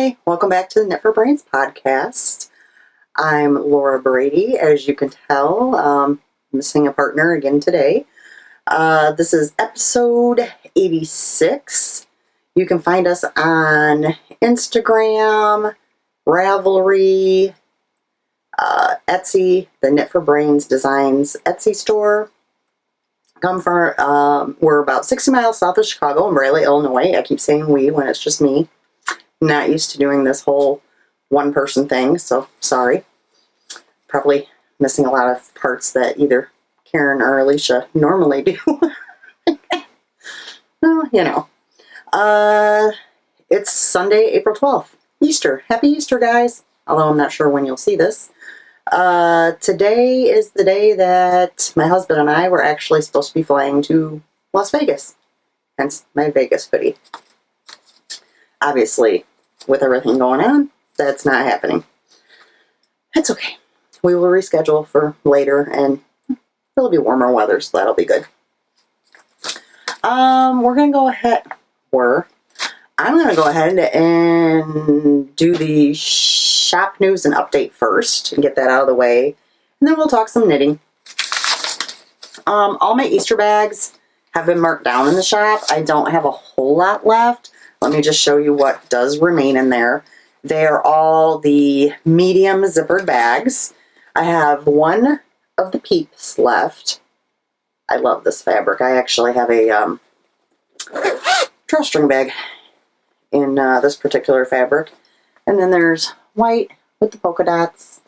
Hi, welcome back to the Knit for Brains podcast. I'm Laura Brady. As you can tell, missing a partner again today. This is episode 86. You can find us on Instagram, Ravelry, Etsy, the Knit for Brains Designs Etsy store. We're about 60 miles south of Chicago in Brady, Illinois. I keep saying we when it's just me. Not used to doing this whole one-person thing, so sorry. Probably missing a lot of parts that either Karen or Alisha normally do. Well, you know. It's Sunday, April 12th. Easter. Happy Easter, guys. Although I'm not sure when you'll see this. Today is the day that my husband and I were actually supposed to be flying to Las Vegas. Hence my Vegas hoodie. Obviously, with everything going on, that's not happening. That's okay. We will reschedule for later, and it'll be warmer weather, so that'll be good. I'm going to go ahead and do the shop news and update first and get that out of the way, and then we'll talk some knitting. All my Easter bags have been marked down in the shop. I don't have a whole lot left. Let me just show you what does remain in there. They're all the medium zippered bags. I have one of the peeps left. I love this fabric. I actually have a drawstring bag in this particular fabric. And then there's white with the polka dots.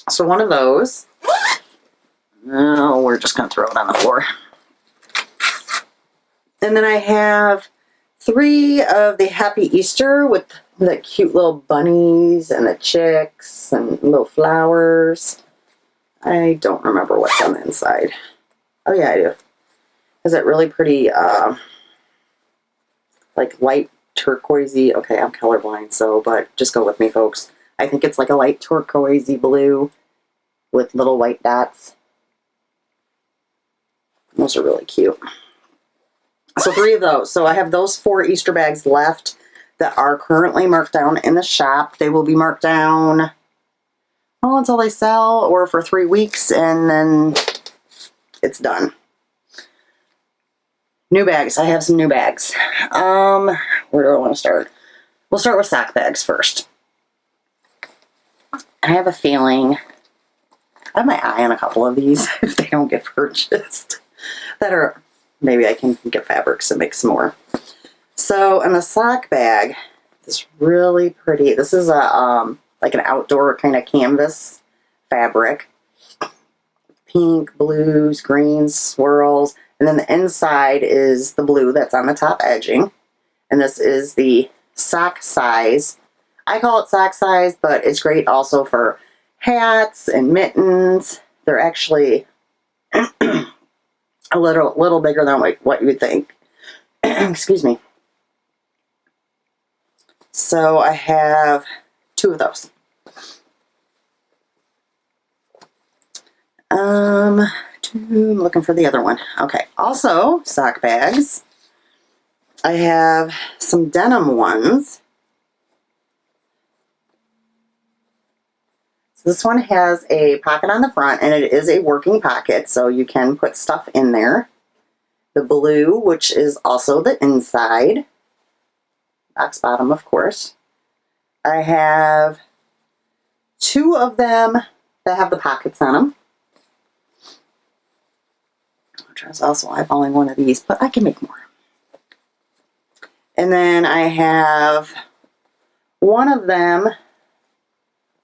So one of those. Oh, we're just going to throw it on the floor. And then I have 3 of the Happy Easter with the cute little bunnies and the chicks and little flowers. I don't remember what's on the inside. Oh yeah, I do. Is it really pretty, like light turquoisey? Okay, I'm colorblind, but just go with me, folks. I think it's like a light turquoisey blue with little white dots. Those are really cute. So 3 of those. So I have those 4 Easter bags left that are currently marked down in the shop. They will be marked down until they sell, or for 3 weeks, and then it's done. New bags. I have some new bags. Where do I want to start? We'll start with sock bags first. I have a feeling, I have my eye on a couple of these if they don't get purchased. That are, maybe I can get fabrics and make some more. So in the sock bag, this really pretty, this is a like an outdoor kind of canvas fabric. Pink, blues, greens, swirls, and then the inside is the blue that's on the top edging. And this is the sock size. I call it sock size, but it's great also for hats and mittens. They're actually a little bigger than what you would think. Excuse me. So I have 2 of those. I'm looking for the other one. Okay. Also, sock bags. I have some denim ones. So this one has a pocket on the front, and it is a working pocket, so you can put stuff in there. The blue, which is also the inside. Box bottom, of course. I have 2 of them that have the pockets on them. Which I was also eyeballing one of these, but I can make more. And then I have one of them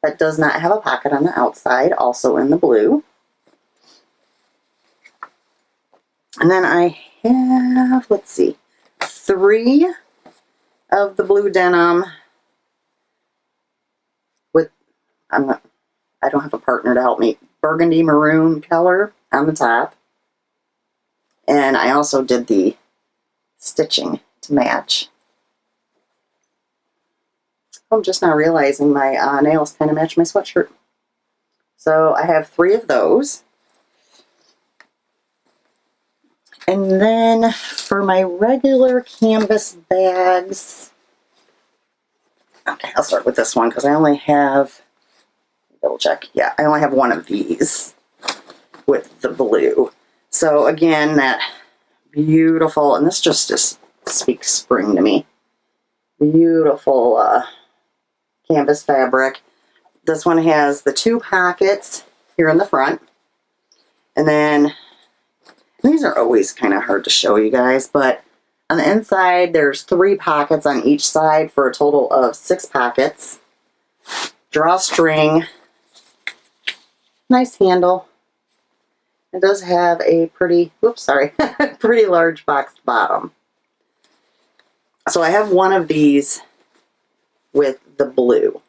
that does not have a pocket on the outside, also in the blue. And then I have, let's see, 3 of the blue denim with, I don't have a partner to help me, burgundy maroon color on the top. And I also did the stitching to match. I'm just now realizing my nails kind of match my sweatshirt. So I have 3 of those. And then for my regular canvas bags, Okay, I'll start with this one because I only have, double check, yeah, I only have one of these with the blue. So again, that beautiful, and this just speaks spring to me. Beautiful canvas fabric. This one has the 2 pockets here in the front. And then, these are always kind of hard to show you guys, but on the inside, there's 3 pockets on each side for a total of 6 pockets. Drawstring. Nice handle. It does have a pretty, whoops, sorry, pretty large boxed bottom. So I have one of these with the blue.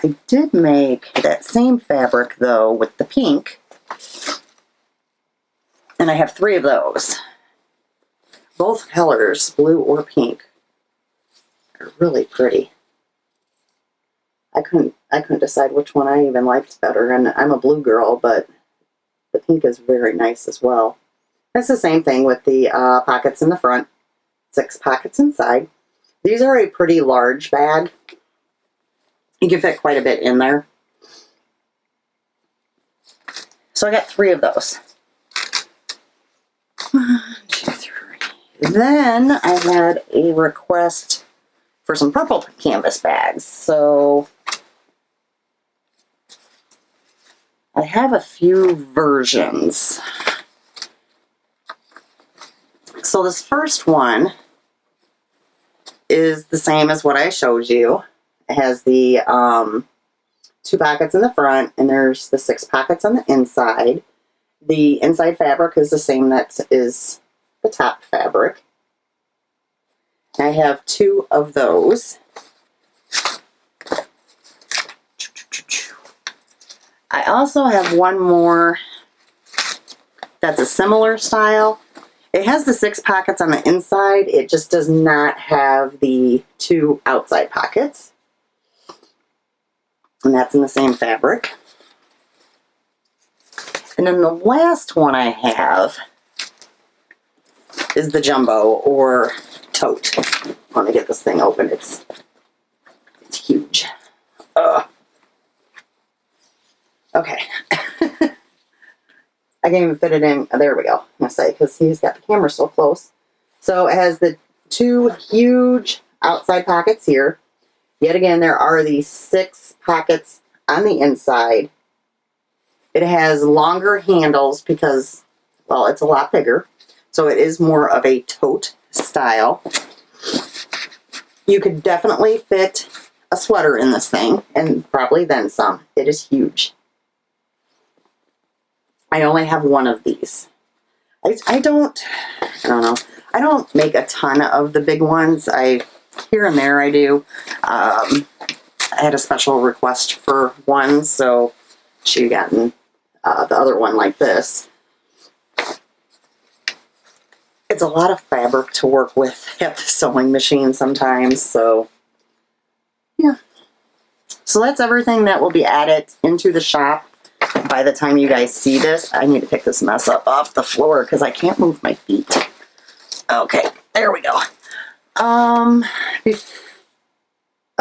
I did make that same fabric though with the pink, and I have 3 of those. Both colors, blue or pink, are really pretty. I couldn't decide which one I even liked better, and I'm a blue girl, but the pink is very nice as well. It's the same thing with the pockets in the front, 6 pockets inside. These are a pretty large bag. You can fit quite a bit in there. So I got 3 of those. 1, 2, 3. Then I had a request for some purple canvas bags. So I have a few versions. So this first one is the same as what I showed you. It has the 2 pockets in the front, and there's the 6 pockets on the inside. The inside fabric is the same that is the top fabric. I have 2 of those. I also have one more that's a similar style. It has the 6 pockets on the inside. It just does not have the 2 outside pockets. And that's in the same fabric. And then the last one I have is the jumbo or tote. Let me get this thing open. It's huge. Okay. I can't even fit it in. Oh, there we go. I'm going to say, because he's got the camera so close. So it has the 2 huge outside pockets here. Yet again, there are these 6 pockets on the inside. It has longer handles because, well, it's a lot bigger. So it is more of a tote style. You could definitely fit a sweater in this thing, and probably then some. It is huge. I only have one of these. I don't know. I don't make a ton of the big ones. Here and there I do. I had a special request for one, so she gotten the other one like this. It's a lot of fabric to work with at the sewing machine sometimes, so yeah. So that's everything that will be added into the shop. By the time you guys see this, I need to pick this mess up off the floor because I can't move my feet. Okay, there we go. I'll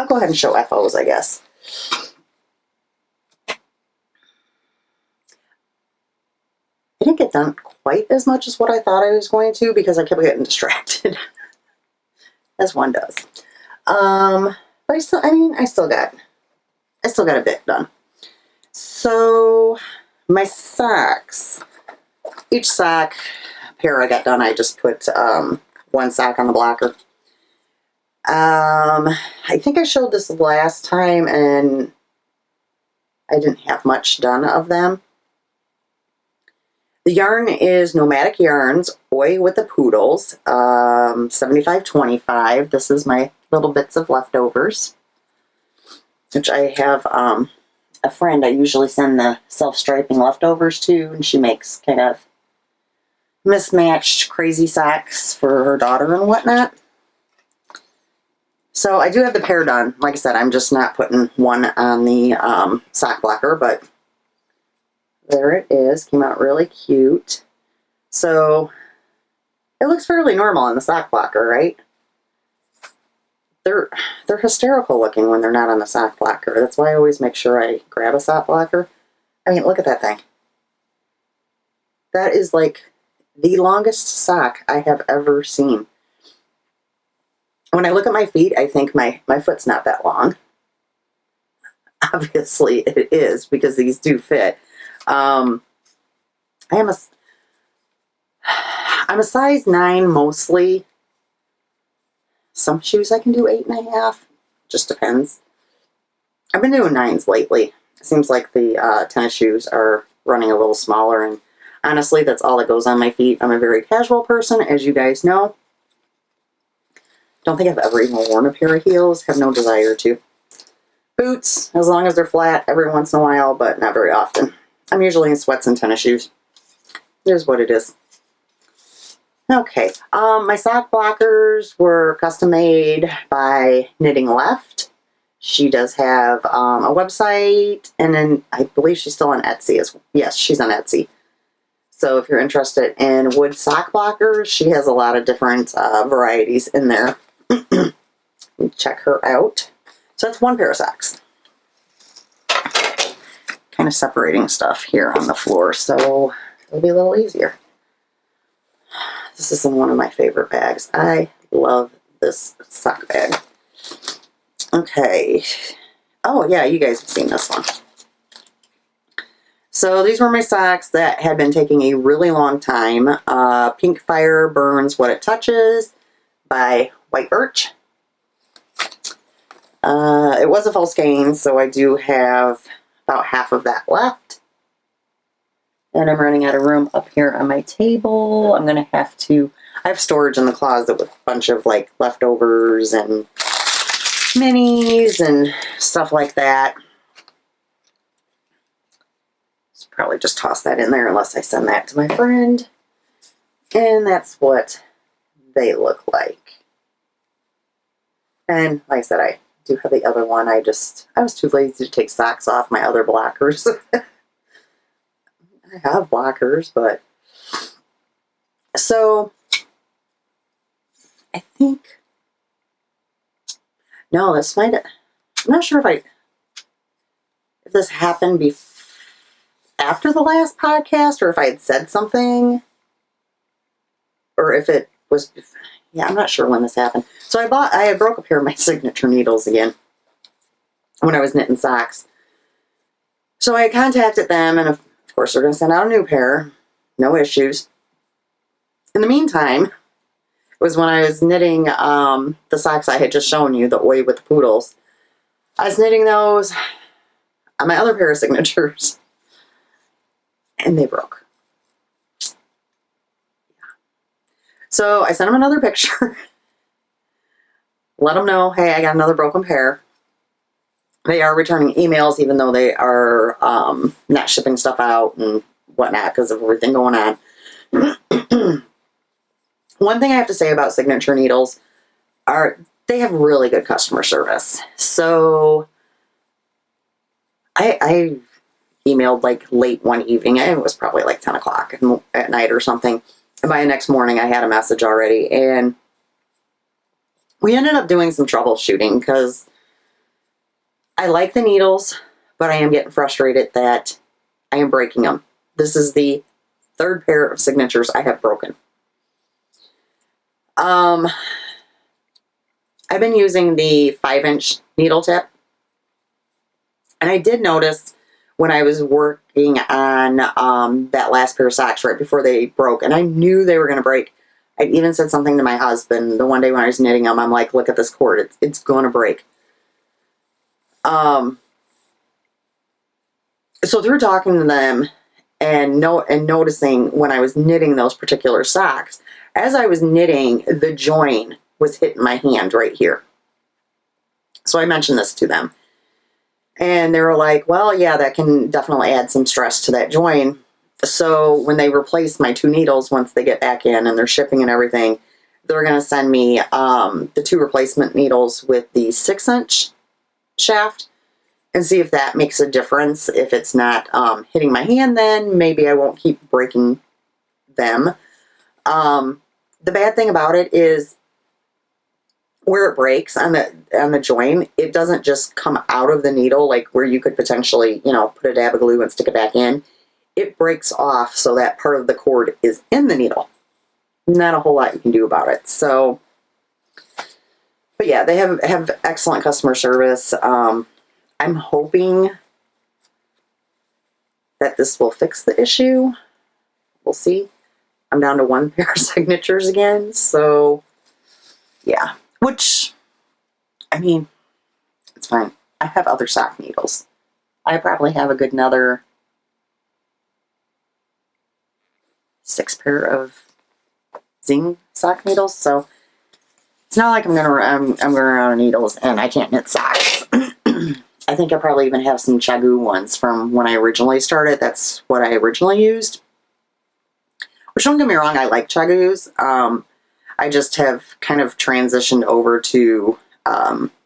go ahead and show FOs, I guess. It didn't get done quite as much as what I thought I was going to because I kept getting distracted, as one does. But I still got a bit done. So my socks, each sock pair I got done, I just put 1 sock on the blocker. I think I showed this last time and I didn't have much done of them. The yarn is Nomadic Yarns, Oi with the Poodles, 75/25. This is my little bits of leftovers, which I have a friend I usually send the self-striping leftovers to, and she makes kind of mismatched crazy socks for her daughter and whatnot. So I do have the pair done. Like I said, I'm just not putting one on the sock blocker, but there it is. Came out really cute. So it looks fairly normal on the sock blocker, right? they're hysterical looking when they're not on the sock blocker. That's why I always make sure I grab a sock blocker. I mean, look at that thing. That is like the longest sock I have ever seen. When I look at my feet, I think my foot's not that long. Obviously, it is because these do fit. I'm a size 9 mostly. Some shoes I can do 8.5. Just depends. I've been doing 9s lately. It seems like the tennis shoes are running a little smaller, and honestly, that's all that goes on my feet. I'm a very casual person, as you guys know. Don't think I've ever even worn a pair of heels. Have no desire to. Boots, as long as they're flat, every once in a while, but not very often. I'm usually in sweats and tennis shoes. Here's what it is. Okay, my sock blockers were custom made by Knitting Left. She does have a website, and then I believe she's still on Etsy as well. Yes, she's on Etsy. So if you're interested in wood sock blockers, she has a lot of different varieties in there. Check her out. So that's one pair of socks. Kind of separating stuff here on the floor, so it'll be a little easier. This is in one of my favorite bags. I love this sock bag. Okay. Oh, yeah, you guys have seen this one. So these were my socks that had been taking a really long time. Pink Fire Burns What It Touches by White Birch. It was a full skein, so I do have about half of that left. And I'm running out of room up here on my table. I'm going to have to... I have storage in the closet with a bunch of like leftovers and minis and stuff like that. So probably just toss that in there unless I send that to my friend. And that's what they look like. And like I said, I do have the other one. I was too lazy to take socks off my other blockers. I have blockers, but... So, I think... No, this might... I'm not sure if this happened after the last podcast, or if I had said something, or if it was... Yeah, I'm not sure when this happened. So I broke a pair of my signature needles again when I was knitting socks. So I contacted them, and of course they're going to send out a new pair. No issues. In the meantime, was when I was knitting the socks I had just shown you, the Oi with the poodles. I was knitting those on my other pair of signatures, and they broke. So I sent them another picture. Let them know, hey, I got another broken pair. They are returning emails, even though they are not shipping stuff out and whatnot because of everything going on. One thing I have to say about signature needles are they have really good customer service. So I emailed like late one evening. It was probably like 10 o'clock at night or something. And by the next morning, I had a message already. And we ended up doing some troubleshooting because I like the needles, but I am getting frustrated that I am breaking them. This is the third pair of signatures I have broken. I've been using the 5-inch needle tip. And I did notice when I was working on that last pair of socks right before they broke, and I knew they were going to break. I even said something to my husband the one day when I was knitting them. I'm like, look at this cord. It's going to break. So through talking to them and noticing when I was knitting those particular socks, as I was knitting, the join was hitting my hand right here. So I mentioned this to them. And they were like, well, yeah, that can definitely add some stress to that join. So when they replace my 2 needles, once they get back in and they're shipping and everything, they're going to send me the 2 replacement needles with the 6-inch shaft and see if that makes a difference. If it's not hitting my hand, then maybe I won't keep breaking them. The bad thing about it is where it breaks on the join, it doesn't just come out of the needle like where you could potentially, you know, put a dab of glue and stick it back in. It breaks off so that part of the cord is in the needle. Not a whole lot you can do about it. So, but yeah, they have excellent customer service. I'm hoping that this will fix the issue. We'll see. I'm down to 1 pair of signatures again, so yeah. Which, I mean, it's fine. I have other sock needles. I probably have a good another 6 pair of Zing sock needles, so it's not like I'm going to run out of needles and I can't knit socks. I think I probably even have some Chagoo ones from when I originally started. That's what I originally used. Which, don't get me wrong, I like Chagoos. I just have kind of transitioned over to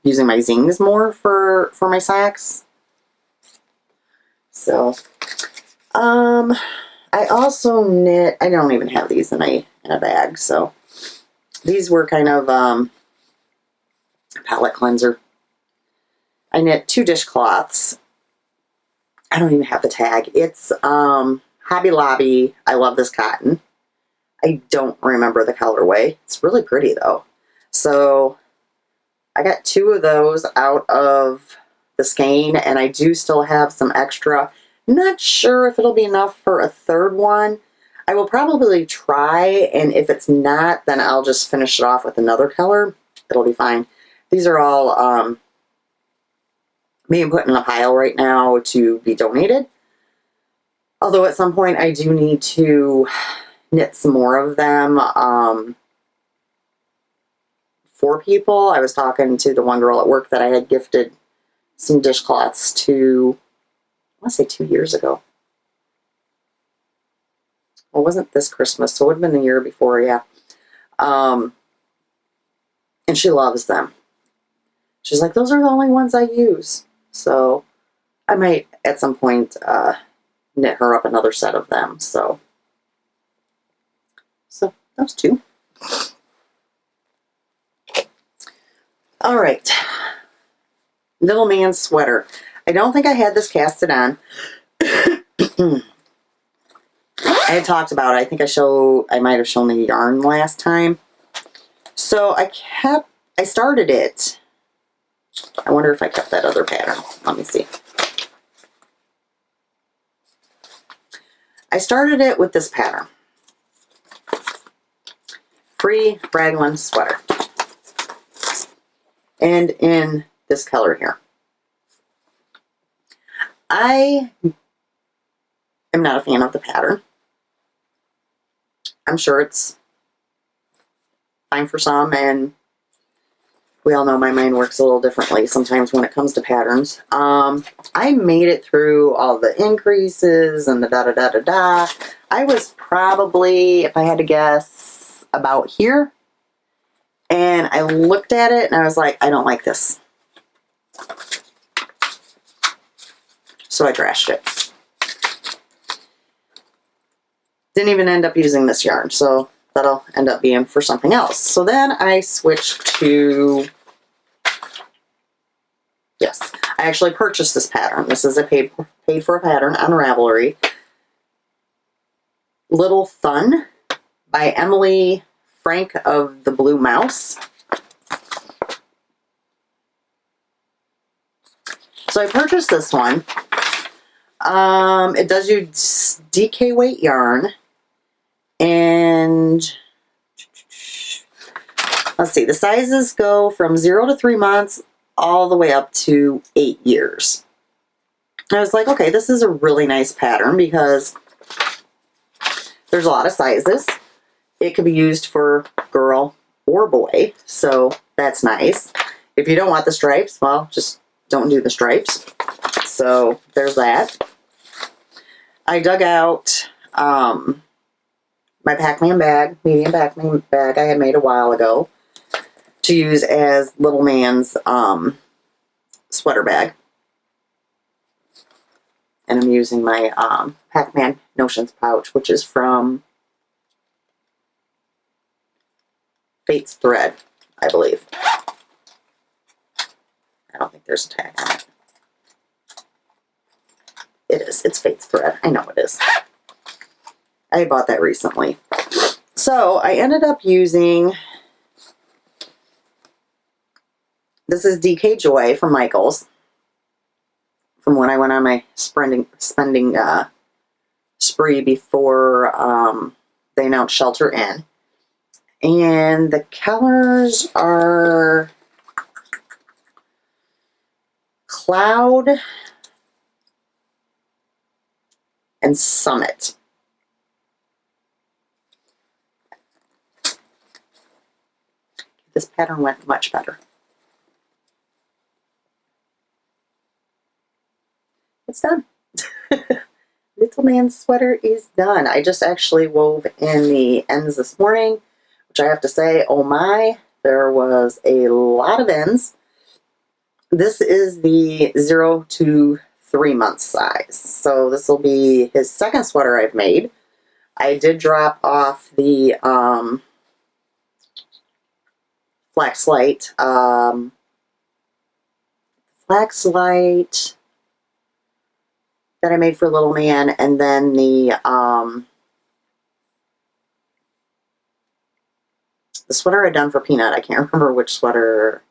using my Zings more for my socks. So, I also knit, I don't even have these in a bag, so these were kind of palette cleanser. I knit 2 dishcloths. I don't even have the tag. It's Hobby Lobby. I love this cotton. I don't remember the colorway. It's really pretty though. So I got 2 of those out of the skein, and I do still have some extra. Not sure if it'll be enough for a 3rd one. I will probably try, and if it's not, then I'll just finish it off with another color. It'll be fine. These are all being put in a pile right now to be donated. Although at some point I do need to knit some more of them for people. I was talking to the one girl at work that I had gifted some dishcloths to, I want to say 2 years ago. Well, it wasn't this Christmas, so it would have been the year before, yeah. And she loves them. She's like, those are the only ones I use. So I might at some point knit her up another set of them. So those 2. All right. Little man's sweater. I don't think I had this casted on. I had talked about it. I think I might have shown the yarn last time. So I started it. I wonder if I kept that other pattern. Let me see. I started it with this pattern. Free raglan sweater. And in this color here. I am not a fan of the pattern. I'm sure it's fine for some, and we all know my mind works a little differently sometimes when it comes to patterns. I made it through all the increases and the da-da-da-da-da. I was probably, if I had to guess, about here. And I looked at it and I was like, I don't like this. So I trashed it. Didn't even end up using this yarn, so that'll end up being for something else. So then I switched to, yes, I actually purchased this pattern. This is a paid for a pattern on Ravelry. Little Fun by Emily Frank of the Blue Mouse. So I purchased this one. It does use DK weight yarn, and let's see, the sizes go from 0 to 3 months all the way up to 8 years. I was like, okay, this is a really nice pattern because there's a lot of sizes. It could be used for girl or boy, so that's nice. If you don't want the stripes, well, just don't do the stripes. So there's that. I dug out my Pac-Man bag, medium Pac-Man bag I had made a while ago to use as little man's sweater bag. And I'm using my Pac-Man Notions pouch, which is from Fate's Thread, I believe. I don't think there's a tag on it. It is. It's Fate's thread. I know it is. I bought that recently. So I ended up using, this is DK Joy from Michaels, from when I went on my spending spree before they announced Shelter In. And the colors are Cloud and Summit. This pattern went much better. It's done. Little man's sweater is done. I just actually wove in the ends this morning, which I have to say, oh my, there was a lot of ends. This is the 0 to 3 month size. So this will be his second sweater I've made. I did drop off the flax light that I made for Little Man, and then the sweater I'd done for Peanut. I can't remember which sweater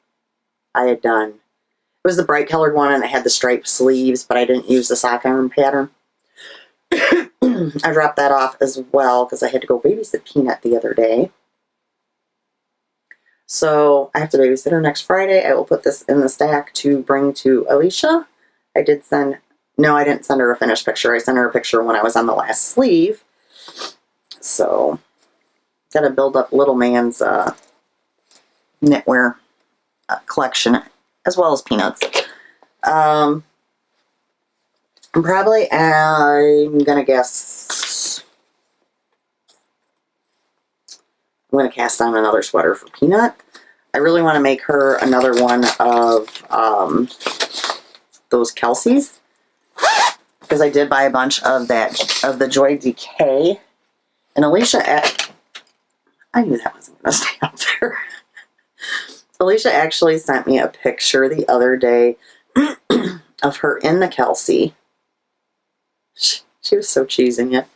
I had done. It was the bright colored one, and it had the striped sleeves, but I didn't use the sock iron pattern. I dropped that off as well because I had to go babysit Peanut the other day. So I have to babysit her next Friday. I will put this in the stack to bring to Alisha. I didn't send her a finished picture. I sent her a picture when I was on the last sleeve. So got to build up Little Man's knitwear collection, as well as Peanut's. I'm going to guess, I'm going to cast on another sweater for Peanut. I really want to make her another one of those Kelsey's, because I did buy a bunch of the Joy Decay. And Alisha, I knew that wasn't going to stay up there. Alisha actually sent me a picture the other day of her in the Kelsey. She was so cheesing it.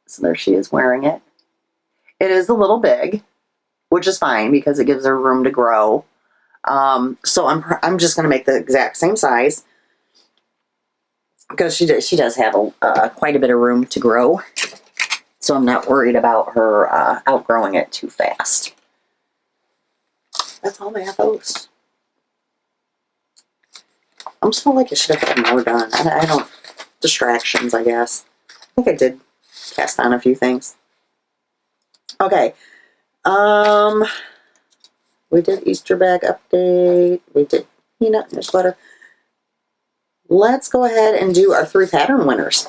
So there she is wearing it. It is a little big, which is fine because it gives her room to grow. So I'm just going to make the exact same size, because she does have quite a bit of room to grow. So I'm not worried about her outgrowing it too fast. That's all my FOs. I almost feel like I should have had more done. I don't... Distractions, I guess. I think I did cast on a few things. Okay. We did Easter bag update. We did Peanut newsletter. Let's go ahead and do our 3 pattern winners.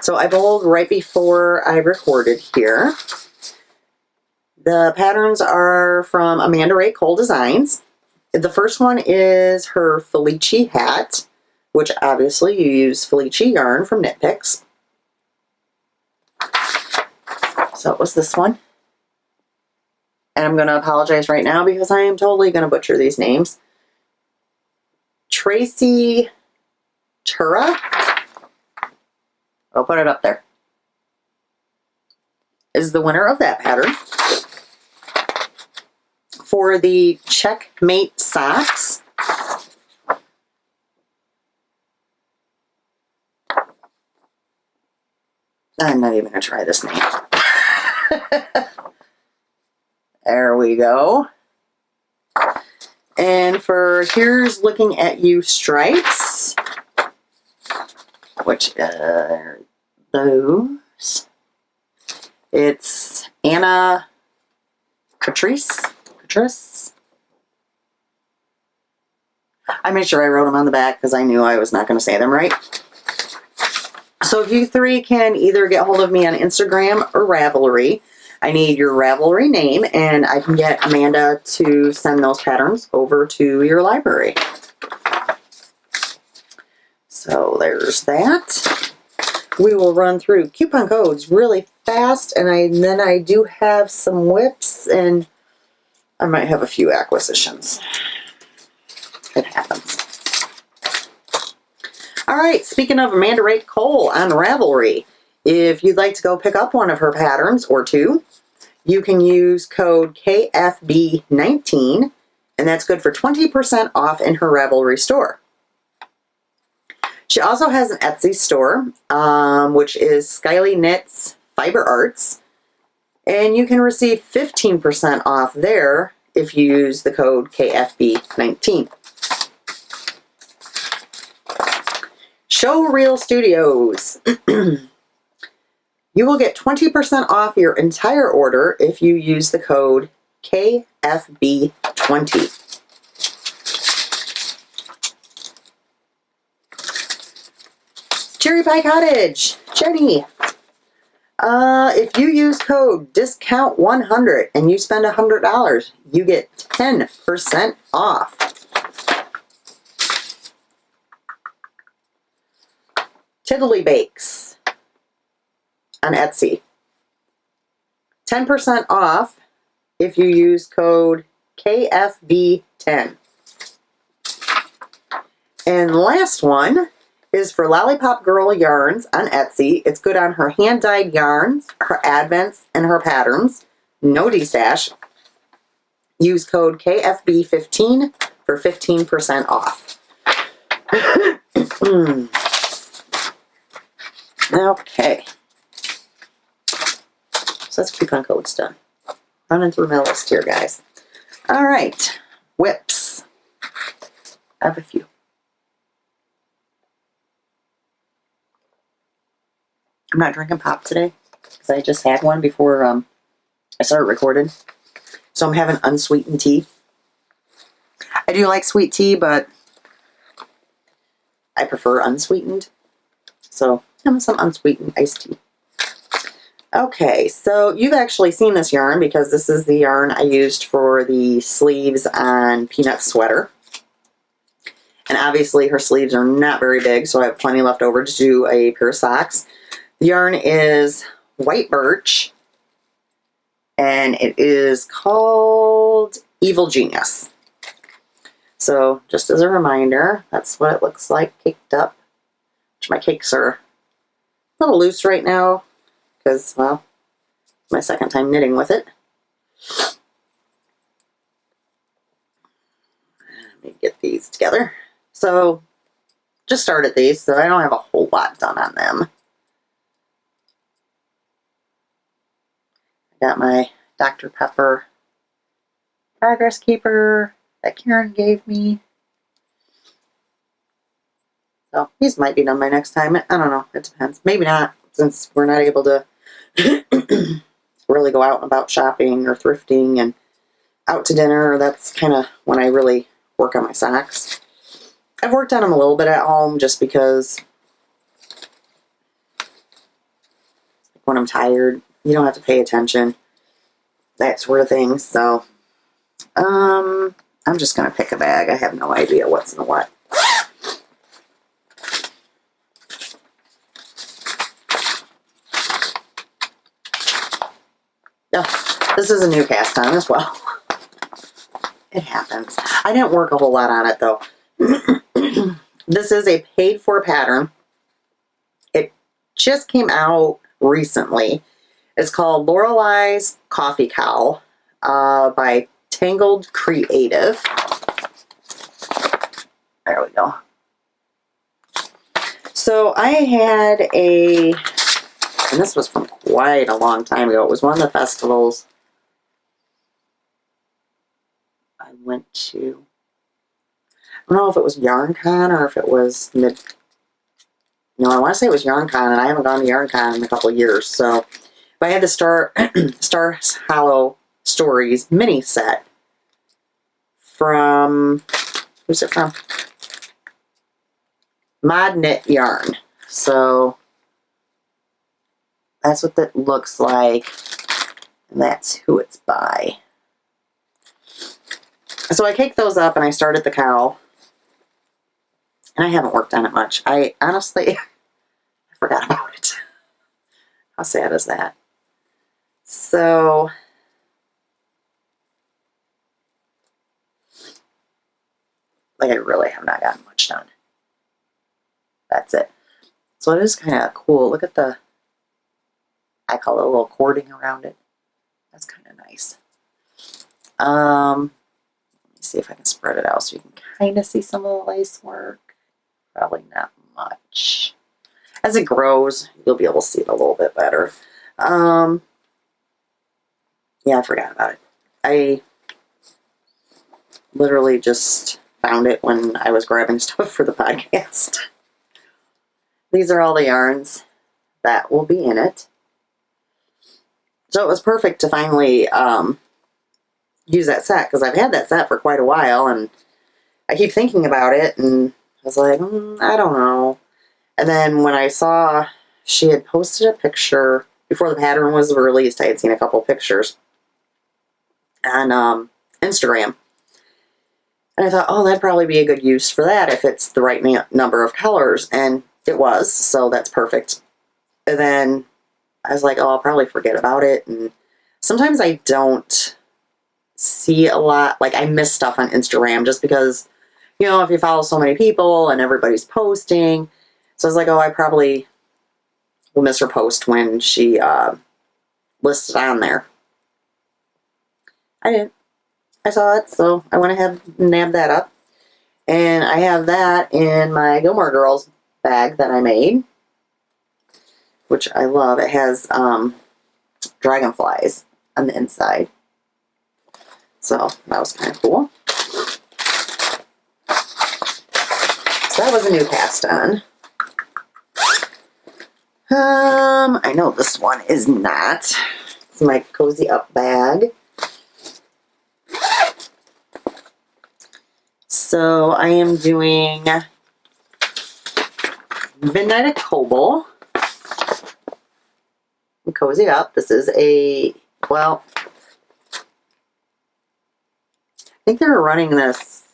So I bowled right before I recorded here. The patterns are from Amanda Ray Cole Designs. The first one is her Felici hat, which obviously you use Felici yarn from Knit Picks. So it was this one. And I'm going to apologize right now because I am totally going to butcher these names. Tracy Tura. I'll put it up there. Is the winner of that pattern. For the Checkmate socks, I'm not even going to try this name. There we go. And for Here's Looking at You stripes, which are those. It's Anna Catrice. I made sure I wrote them on the back because I knew I was not going to say them right. So if you 3 can either get hold of me on Instagram or Ravelry, I need your Ravelry name, and I can get Amanda to send those patterns over to your library. So there's that. We will run through coupon codes really fast, and then I do have some whips and I might have a few acquisitions. It happens. All right, speaking of Amanda Ray Cowl on Ravelry, if you'd like to go pick up one of her patterns or two, you can use code KFB19, and that's good for 20% off in her Ravelry store. She also has an Etsy store, which is Skyly Knits Fiber Arts, and you can receive 15% off there if you use the code KFB19. Show Reel Studios. You will get 20% off your entire order if you use the code KFB20. Cherry Pie Cottage, Jenny. If you use code DISCOUNT100 and you spend $100, you get 10% off. Tiddly Bakes on Etsy. 10% off if you use code KFB10. And last one is for Lollipop Girl Yarns on Etsy. It's good on her hand-dyed yarns, her advents, and her patterns. No destash. Use code KFB15 for 15% off. Okay. So that's coupon codes done. Running through my list here, guys. All right. Whips. I have a few. I'm not drinking pop today because I just had one before I started recording. So I'm having unsweetened tea. I do like sweet tea, but I prefer unsweetened. So I'm some unsweetened iced tea. Okay, so you've actually seen this yarn because this is the yarn I used for the sleeves on Peanut Sweater. And obviously her sleeves are not very big, so I have plenty left over to do a pair of socks. The yarn is White Birch, and it is called Evil Genius. So just as a reminder, that's what it looks like caked up. Which my cakes are a little loose right now because, well, it's my second time knitting with it. Let me get these together. So just started these, so I don't have a whole lot done on them. I got my Dr. Pepper Progress Keeper that Karen gave me. So these might be done by next time. I don't know. It depends. Maybe not, since we're not able to really go out and about shopping or thrifting and out to dinner. That's kind of when I really work on my socks. I've worked on them a little bit at home just because when I'm tired, you don't have to pay attention. That sort of thing. So, I'm just going to pick a bag. I have no idea what's in what. Oh, this is a new cast on as well. It happens. I didn't work a whole lot on it though. This is a paid for pattern. It just came out recently. It's called Lorelei's Coffee Cowl by Tangled Creative. There we go. So I had and this was from quite a long time ago. It was one of the festivals I went to. I don't know if it was YarnCon or if it was no, I want to say it was YarnCon, and I haven't gone to YarnCon in a couple of years. So if I had the Star Hollow Stories mini set from, who's it from? Mod Knit Yarn. So that's what that looks like, and that's who it's by. So I caked those up and I started the cowl. And I haven't worked on it much. I honestly, I forgot about it. How sad is that? So Like, I really have not gotten much done. That's it. So it is kind of cool. Look at the, I call it a little cording around it. That's kind of nice. Let me see if I can spread it out so you can kind of see some of the lace work. Probably not much. As it grows, you'll be able to see it a little bit better. Yeah, I forgot about it. I literally just found it when I was grabbing stuff for the podcast. These are all the yarns that will be in it. So it was perfect to finally use that set, because I've had that set for quite a while, and I keep thinking about it, and I was like, I don't know. And then when I saw she had posted a picture before the pattern was released, I had seen a couple pictures on Instagram. And I thought, oh, that'd probably be a good use for that if it's the right number of colors. And it was, so that's perfect. And then I was like, oh, I'll probably forget about it. And sometimes I don't see a lot. Like, I miss stuff on Instagram just because, you know, if you follow so many people and everybody's posting. So I was like, oh, I probably will miss her post when she listed on there. I didn't. I saw it, so I went ahead and nabbed that up. And I have that in my Gilmore Girls bag that I made, which I love. It has dragonflies on the inside. So that was kind of cool. So that was a new cast on. I know this one is not. It's my Cozy Up bag. So I am doing Midnight at Cowl. Cozy Up. This is a, well, I think they were running this,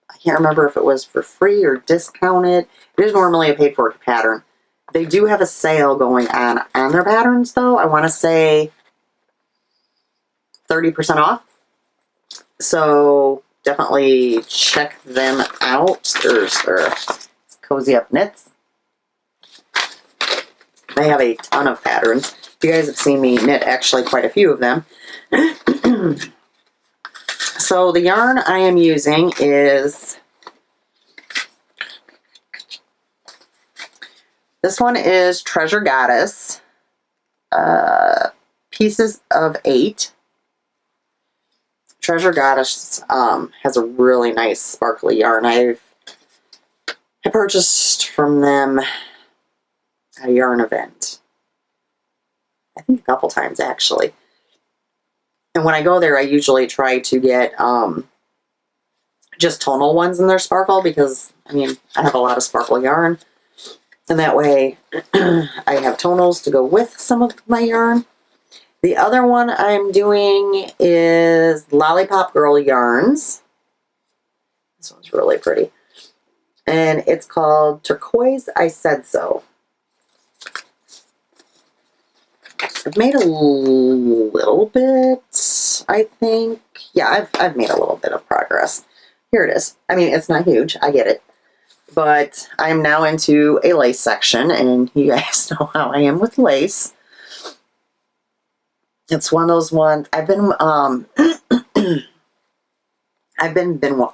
I can't remember if it was for free or discounted. It is normally a paid for pattern. They do have a sale going on their patterns, though. I want to say 30% off. So definitely check them out. There's Cozy Up Knits. They have a ton of patterns. You guys have seen me knit actually quite a few of them. So the yarn I am using is, this one is Treasure Goddess, Pieces of 8. Treasure Goddess has a really nice sparkly yarn. I purchased from them at a yarn event. I think a couple times actually. And when I go there, I usually try to get just tonal ones in their sparkle, because I mean, I have a lot of sparkle yarn. And that way I have tonals to go with some of my yarn. The other one I'm doing is Lollipop Girl Yarns. This one's really pretty. And it's called Turquoise I Said So. I've made a little bit, I think. Yeah, I've made a little bit of progress. Here it is. I mean, it's not huge. I get it. But I'm now into a lace section, and you guys know how I am with lace. It's one of those ones. I've been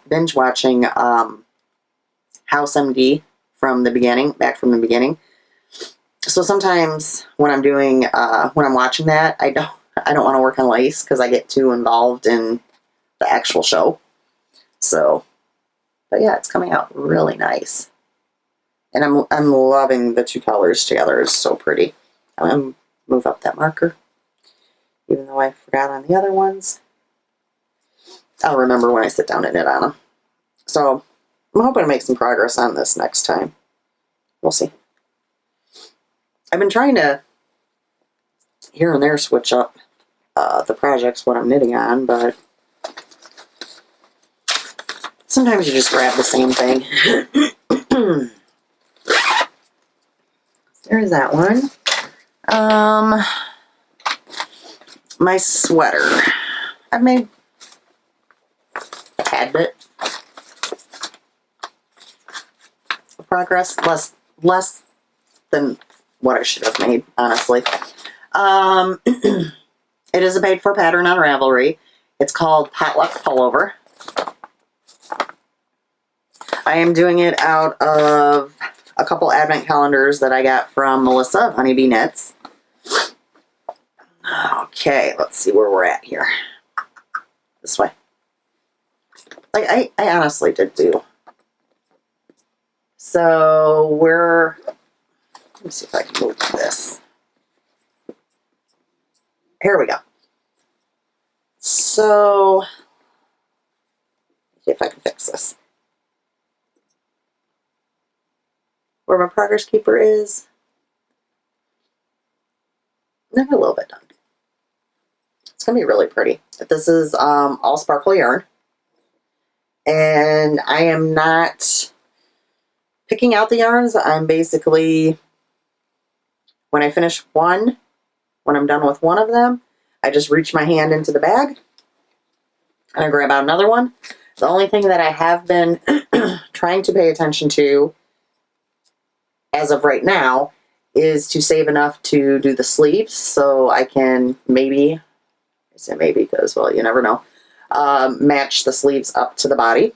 binge watching House MD from the beginning, back from the beginning. So sometimes when I'm doing when I'm watching that, I don't want to work on lace because I get too involved in the actual show. So, but yeah, it's coming out really nice, and I'm loving the two colors together. It's so pretty. I'm gonna move up that marker, even though I forgot on the other ones. I'll remember when I sit down and knit on them. So I'm hoping to make some progress on this next time. We'll see. I've been trying to here and there switch up the projects, what I'm knitting on, but sometimes you just grab the same thing. There's that one. My sweater. I've made a tad bit. progress. Less than what I should have made, honestly. It is a paid for pattern on Ravelry. It's called Potluck Pullover. I am doing it out of a couple advent calendars that I got from Melissa of Honeybee Knits. Okay, let's see where we're at here. This way. Like, I honestly did do. So we're, let me see if I can move this. Here we go. So, see if I can fix this. Where my progress keeper is. I'm a little bit done. It's going to be really pretty. This is all sparkle yarn. And I am not picking out the yarns. I'm basically, when I finish one, when I'm done with one of them, I just reach my hand into the bag and I grab out another one. The only thing that I have been trying to pay attention to as of right now is to save enough to do the sleeves so I can maybe, I say maybe because, well, you never know, match the sleeves up to the body.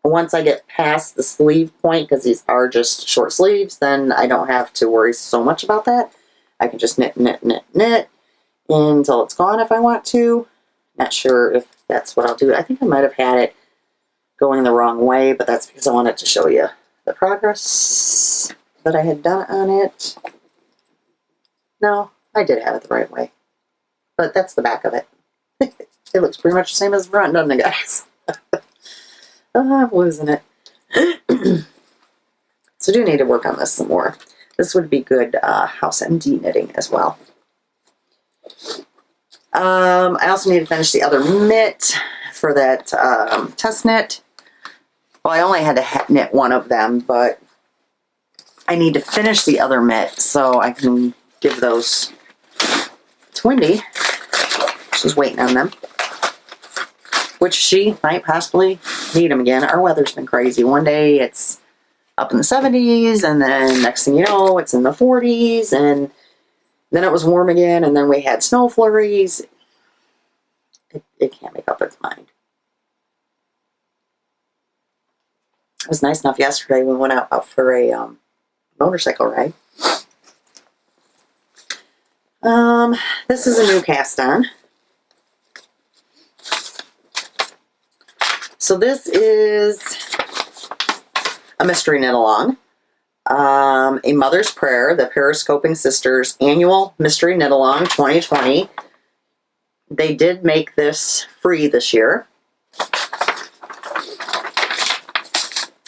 Once I get past the sleeve point, because these are just short sleeves, then I don't have to worry so much about that. I can just knit, knit, knit, knit until it's gone if I want to. Not sure if that's what I'll do. I think I might have had it going the wrong way, but that's because I wanted to show you the progress that I had done on it. No, I did have it the right way. But that's the back of it. It looks pretty much the same as the front, doesn't it, guys? I'm losing it. So I do need to work on this some more. This would be good house MD knitting as well. I also need to finish the other mitt for that test knit. Well, I only had to knit one of them, but I need to finish the other mitt so I can give those to Wendy. She's waiting on them. Which she might possibly need them again. Our weather's been crazy. One day it's up in the 70s, and then next thing you know, it's in the 40s, and then it was warm again, and then we had snow flurries. It can't make up its mind. It was nice enough yesterday. We went out for a motorcycle ride. This is a new cast on. So this is a mystery knit along. A Mother's Prayer, the Periscoping Sisters annual mystery knit along 2020. They did make this free this year.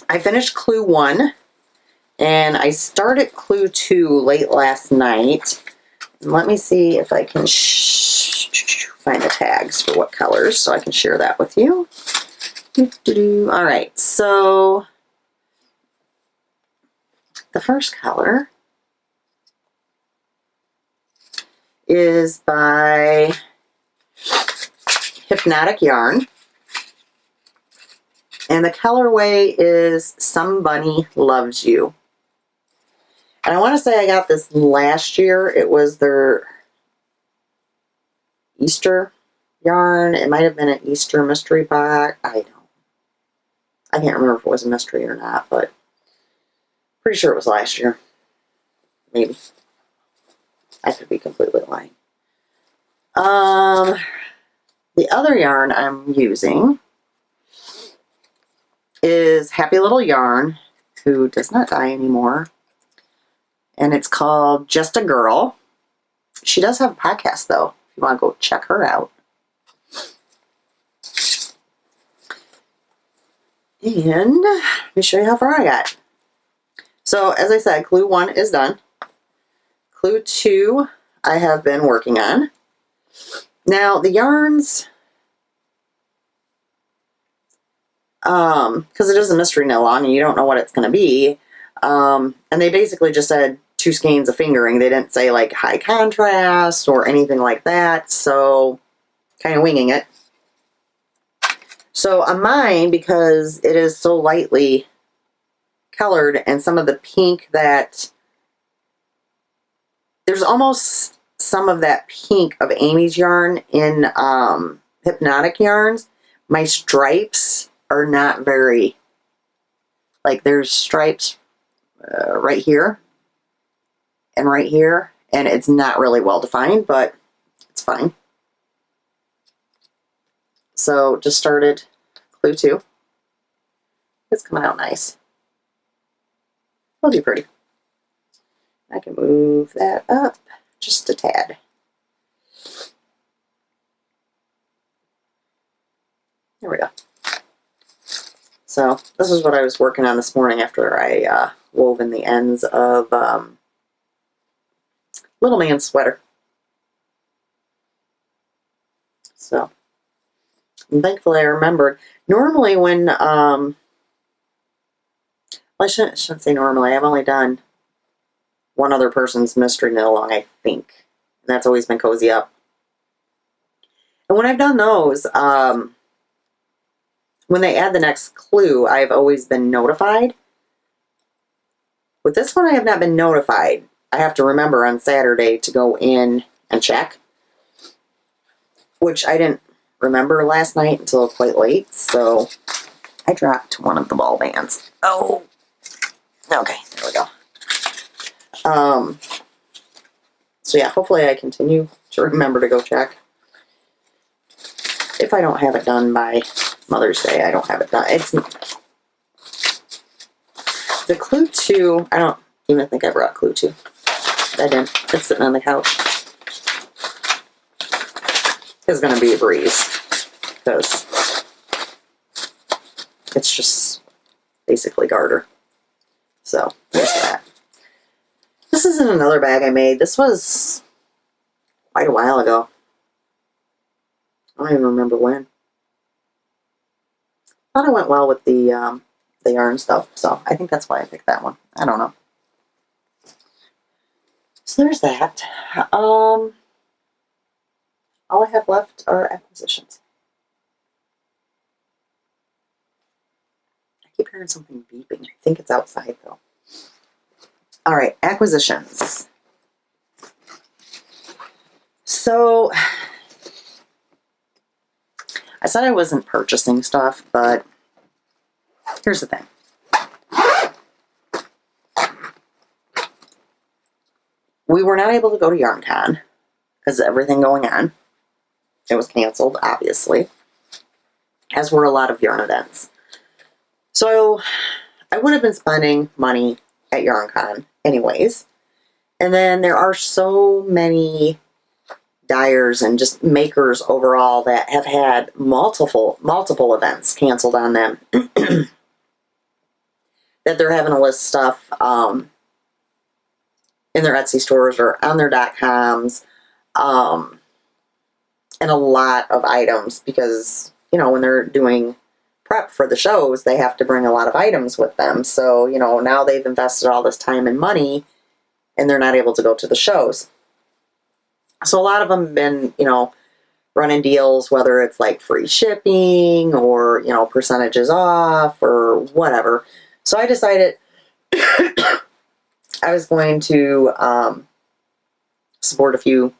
I finished Clue 1 and I started Clue 2 late last night. Let me see if I can find the tags for what colors so I can share that with you. All right, so the first color is by Hypnotic Yarn, and the colorway is Some Bunny Loves You. And I want to say I got this last year. It was their Easter yarn. It might have been an Easter mystery box. I can't remember if it was a mystery or not, but pretty sure it was last year. Maybe. I could be completely lying. The other yarn I'm using is Happy Little Yarn, who does not die anymore. And it's called Just a Girl. She does have a podcast, though, if you want to go check her out. And let me show you how far I got. So, as I said, Clue 1 is done. Clue 2 I have been working on. Now, the yarns, because it is a mystery knit along and you don't know what it's going to be, and they basically just said 2 skeins of fingering. They didn't say, like, high contrast or anything like that, so kind of winging it. So on mine, because it is so lightly colored and some of the pink that there's almost some of that pink of Amy's yarn in Hypnotic Yarns. My stripes are not very, like there's stripes right here and right here, and it's not really well defined, but it's fine. So just started Clue 2. It's coming out nice. It'll be pretty. I can move that up just a tad. There we go. So this is what I was working on this morning after I wove in the ends of Little Man's sweater. So, and thankfully I remembered. Normally when, well, I shouldn't say normally. I've only done one other person's mystery knit along, I think. And that's always been Cozy Up. And when I've done those, when they add the next clue, I've always been notified. With this one, I have not been notified. I have to remember on Saturday to go in and check, which I didn't remember last night until quite late, so I dropped one of the ball bands. Oh, okay, there we go. So yeah, hopefully I continue to remember to go check. If I don't have it done by Mother's Day, I don't have it done. It's the Clue 2. I don't even think I brought Clue 2. I didn't. It's sitting on the couch. It's going to be a breeze because it's just basically garter. So there's that. This is in another bag I made. This was quite a while ago. I don't even remember when. I thought it went well with the yarn stuff, so I think that's why I picked that one. I don't know. So there's that. All I have left are acquisitions. I keep hearing something beeping. I think it's outside though. All right, acquisitions. So I said I wasn't purchasing stuff, but here's the thing. We were not able to go to YarnCon because of everything going on. It was canceled, obviously, as were a lot of yarn events. So I would have been spending money at YarnCon anyways. And then there are so many dyers and just makers overall that have had multiple events canceled on them. That they're having to list stuff in their Etsy stores or on their .coms, and a lot of items because, you know, when they're doing prep for the shows, they have to bring a lot of items with them. So, you know, now they've invested all this time and money and they're not able to go to the shows. So a lot of them have been, you know, running deals, whether it's like free shipping or, you know, percentages off or whatever. So I decided I was going to support a few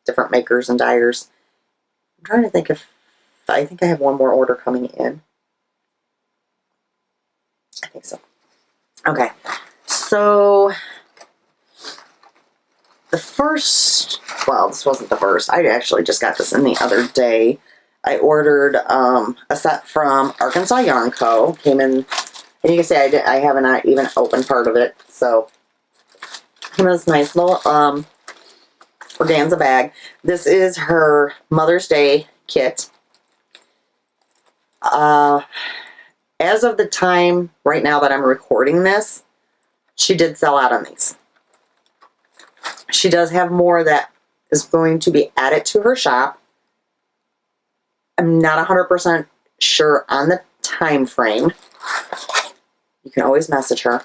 different makers and dyers. I'm trying to think if I think I have one more order coming in. I think so. Okay. So the first, well, this wasn't the first. I actually just got this in the other day. I ordered a set from Arkansas Yarn Co. Came in, and you can see I haven't even opened part of it. So came in this nice little organza bag. This is her Mother's Day kit. As of the time right now that I'm recording this, she did sell out on these. She does have more that is going to be added to her shop. I'm not 100% sure on the time frame. You can always message her.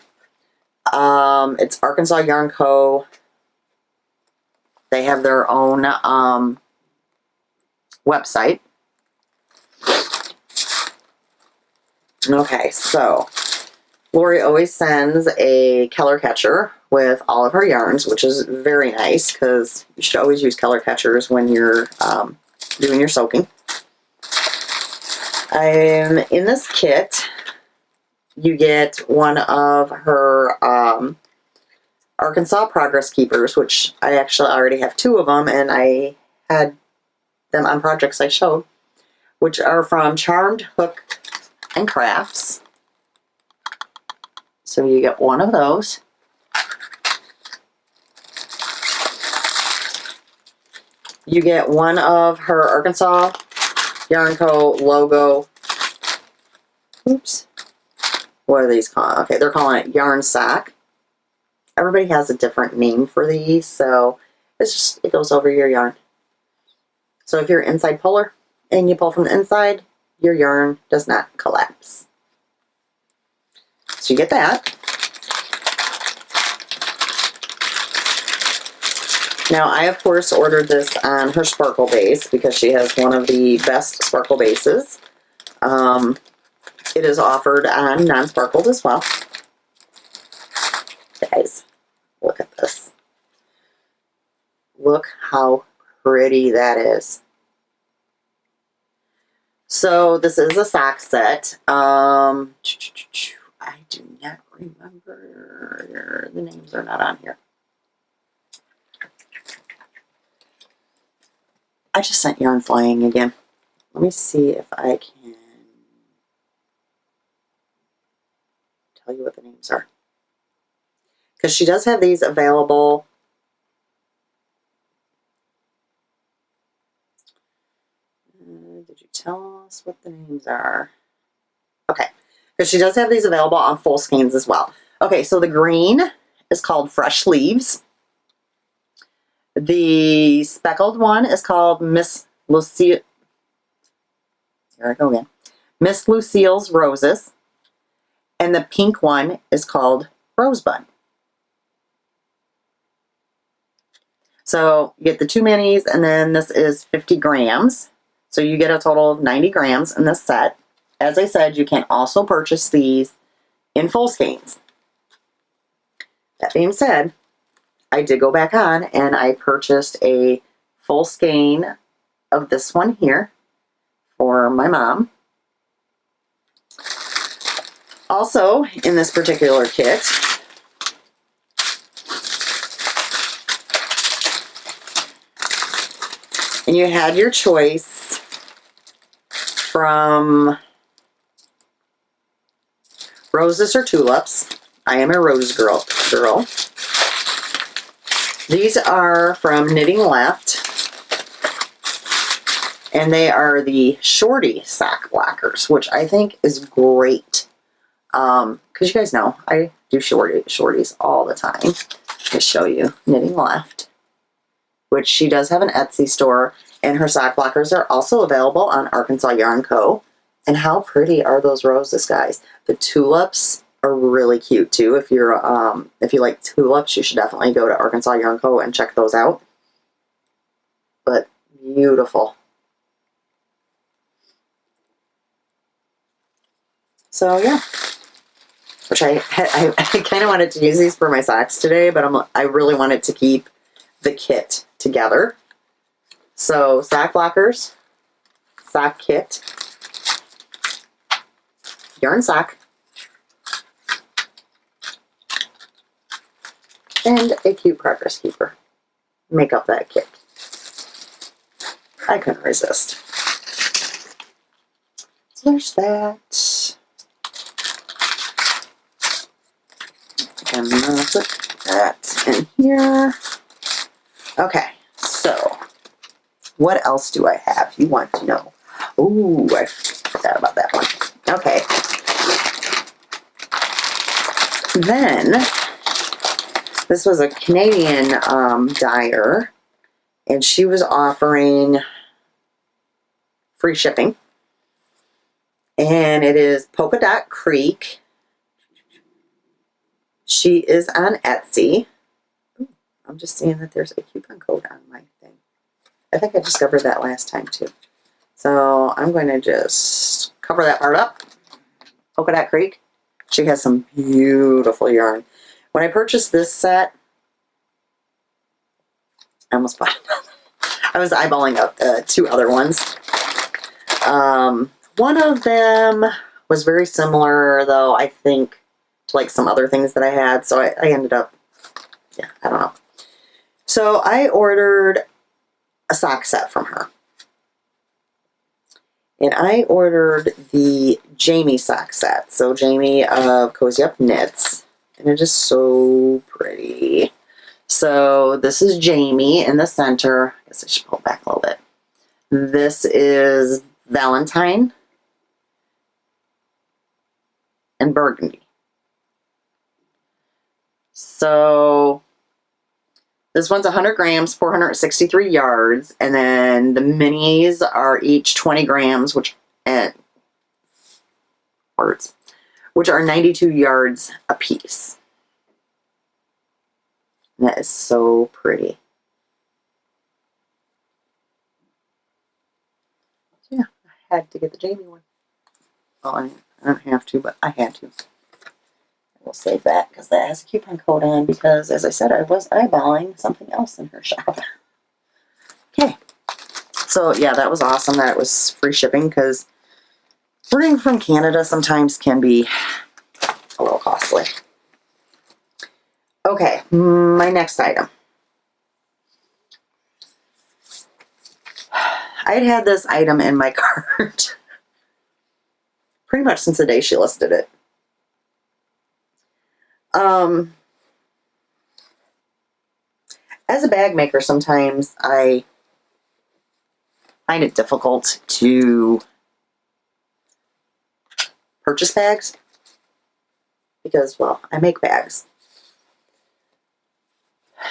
It's Arkansas Yarn Co. They have their own website. Okay, so Lori always sends a color catcher with all of her yarns, which is very nice because you should always use color catchers when you're doing your soaking. In this kit, you get one of her Arkansas Progress Keepers, which I actually already have 2 of them, and I had them on projects I showed, which are from Charmed Hook and Crafts. So you get one of those. You get one of her Arkansas Yarn Co. logo. Oops. What are these called? Okay, they're calling it Yarn Sock. Everybody has a different name for these, so it goes over your yarn. So if you're inside puller and you pull from the inside, your yarn does not collapse. So you get that. Now, I, of course, ordered this on her sparkle base because she has one of the best sparkle bases. It is offered on non-sparkled as well. Guys, look at this. Look how pretty that is. So this is a sock set. I do not remember. The names are not on here. I just sent yarn flying again. Let me see if I can tell you what the names are. Because she does have these available. Did you tell us what the names are? Okay. Because she does have these available on full skeins as well. Okay, so the green is called Fresh Leaves. The speckled one is called Miss Lucille. Here I go again. Miss Lucille's Roses. And the pink one is called Rosebud. So you get the 2 minis, and then this is 50 grams. So you get a total of 90 grams in this set. As I said, you can also purchase these in full skeins. That being said, I did go back on and I purchased a full skein of this one here for my mom. Also, in this particular kit, and you had your choice from roses or tulips. I am a rose girl. These are from Knitting Left, and they are the shorty sock blockers, which I think is great. Because you guys know I do shorties all the time. Let me show you Knitting Left, which she does have an Etsy store, and her sock blockers are also available on Arkansas Yarn Co. And how pretty are those roses, guys? The tulips are really cute too. If you like tulips, you should definitely go to Arkansas Yarn Co. and check those out. But beautiful. So yeah, which I kind of wanted to use these for my socks today, but I really wanted to keep the kit together. So sock blockers, sock kit, yarn sock, and a cute progress keeper. Make up that kit. I couldn't resist. So there's that. I'm gonna put that in here. Okay, so what else do I have? You want to know? Ooh, I forgot about that one. Okay. Then, this was a Canadian dyer, and she was offering free shipping. And it is Polka Dot Creek. She is on Etsy. Ooh, I'm just seeing that there's a coupon code on my thing. I think I discovered that last time too. So I'm going to just cover that part up. Polka Dot Creek. She has some beautiful yarn. When I purchased this set, I almost bought another. I was eyeballing up 2 other ones. One of them was very similar, though, I think, to like some other things that I had. So I ended up, yeah, I don't know. So I ordered a sock set from her. And I ordered the Jamie sock set. So Jamie of Cozy Up Knits. And it is so pretty. So this is Jamie in the center. I guess I should pull it back a little bit. This is Valentine and Burgundy. So this one's 100 grams, 463 yards, and then the minis are each 20 grams, which are 92 yards a piece. And that is so pretty. Yeah, I had to get the Jamie one. Well, I don't have to, but I had to. We'll save that because that has a coupon code on, because, as I said, I was eyeballing something else in her shop. Okay. So, yeah, that was awesome that it was free shipping, because ordering from Canada sometimes can be a little costly. Okay, my next item. I'd had this item in my cart pretty much since the day she listed it. As a bag maker, sometimes I find it difficult to purchase bags because, well, I make bags.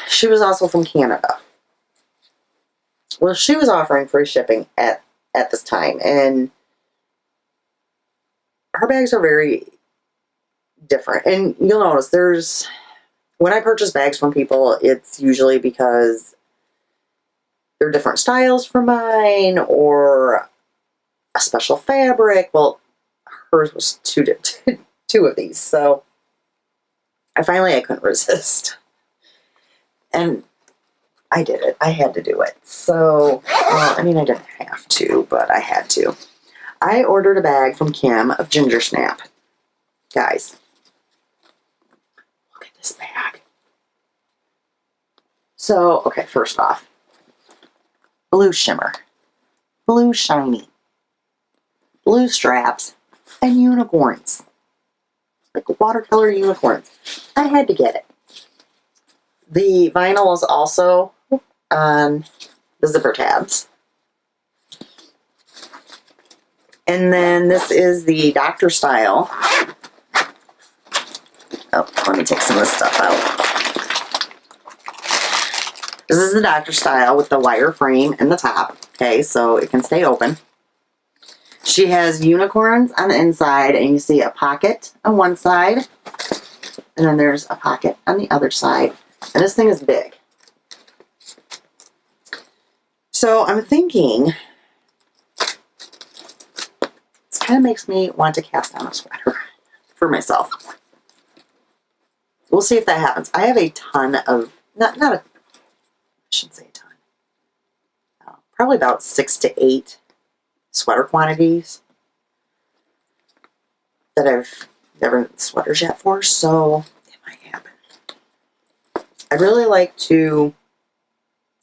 She was also from Canada. Well, she was offering free shipping at this time, and her bags are very different. And you'll notice when I purchase bags from people, it's usually because they're different styles from mine or a special fabric. Well, hers was two of these, so I couldn't resist. And I did it. I had to do it. So, I mean, I didn't have to, but I had to. I ordered a bag from Kim of Gingersnap. Guys, look at this bag. So, okay, first off, blue shimmer, blue shiny, blue straps, and unicorns. Like watercolor unicorns. I had to get it. The vinyl is also on the zipper tabs. And then this is the Doctor Style. Oh, let me take some of this stuff out. This is the Doctor Style with the wire frame in the top. Okay, so it can stay open. She has unicorns on the inside, and you see a pocket on one side. And then there's a pocket on the other side. And this thing is big. So I'm thinking, this kind of makes me want to cast on a sweater for myself. We'll see if that happens. I have a ton of, I shouldn't say a ton. Probably about 6 to 8 sweater quantities that I've never sweaters yet for, so it might happen. I'd really like to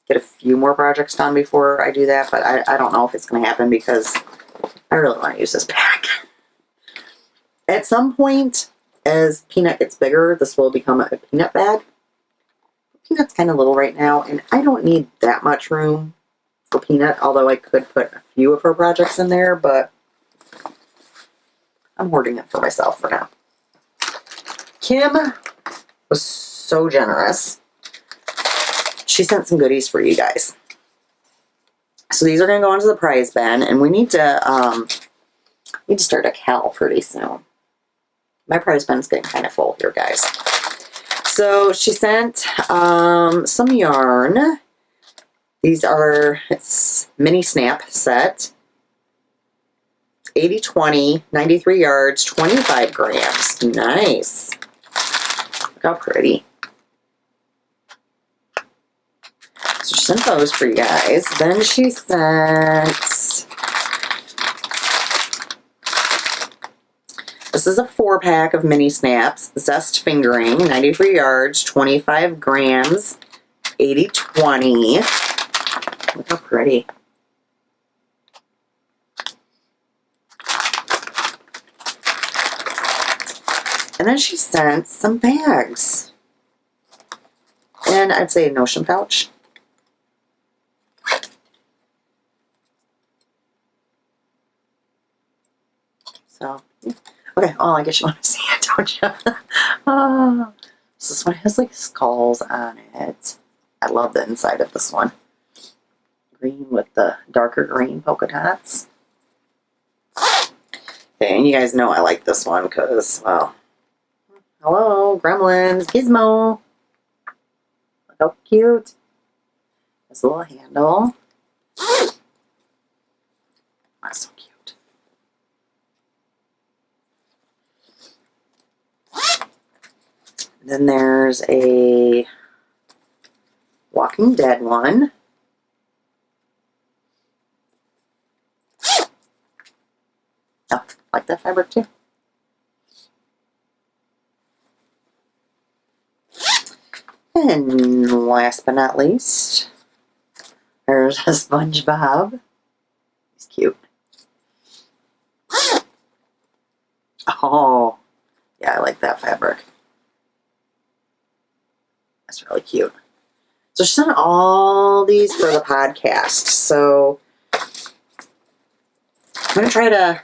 get a few more projects done before I do that, but I don't know if it's going to happen because I really want to use this bag. At some point, as Peanut gets bigger, this will become a Peanut bag. Peanut's kind of little right now, and I don't need that much room for Peanut, although I could put a few of her projects in there, but I'm hoarding it for myself for now. Kim was so generous. She sent some goodies for you guys. So these are going to go into the prize bin, and we need to start a Cowl pretty soon. My prize bin's getting kind of full here, guys. So she sent some yarn. These are, it's mini snap set. 80/20, 93 yards, 25 grams. Nice. Look how pretty. So she sent those for you guys. Then she sent... This is a 4-pack of mini snaps. Zest fingering, 93 yards, 25 grams, 80/20. Look how pretty. And then she sent some bags. And I'd say a Notion pouch. So, yeah. Okay, oh, I guess you want to see it, don't you? Oh, so this one has like skulls on it. I love the inside of this one. Green with the darker green polka dots. Okay, and you guys know I like this one because, well, hello, Gremlins, Gizmo. Look how cute. This little handle. That's so cute. Then there's a Walking Dead one. Oh, like that fabric too. And last but not least, there's a SpongeBob. He's cute. Oh, yeah, I like that fabric. That's really cute. So she sent all these for the podcast. So I'm going to try to,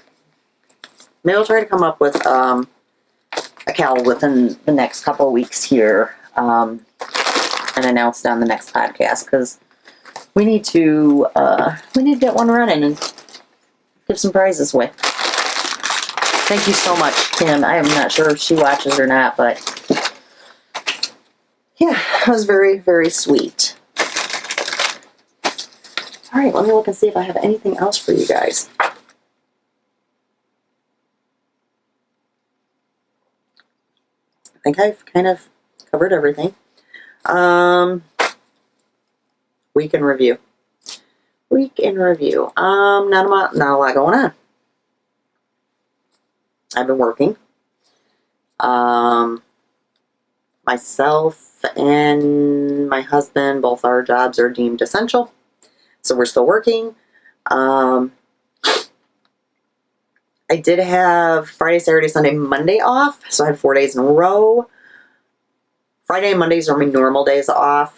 maybe I'll try to come up with a cowl within the next couple of weeks here and announce it on the next podcast because we need to get one running and give some prizes away. Thank you so much, Kim. I am not sure if she watches or not, but yeah, it was very, very sweet. All right, let me look and see if I have anything else for you guys. I think I've kind of covered everything. Week in review. Week in review. Not a lot going on. I've been working. Myself and my husband, both our jobs are deemed essential. So we're still working. I did have Friday, Saturday, Sunday, Monday off. So I had 4 days in a row. Friday and Mondays are my normal days off.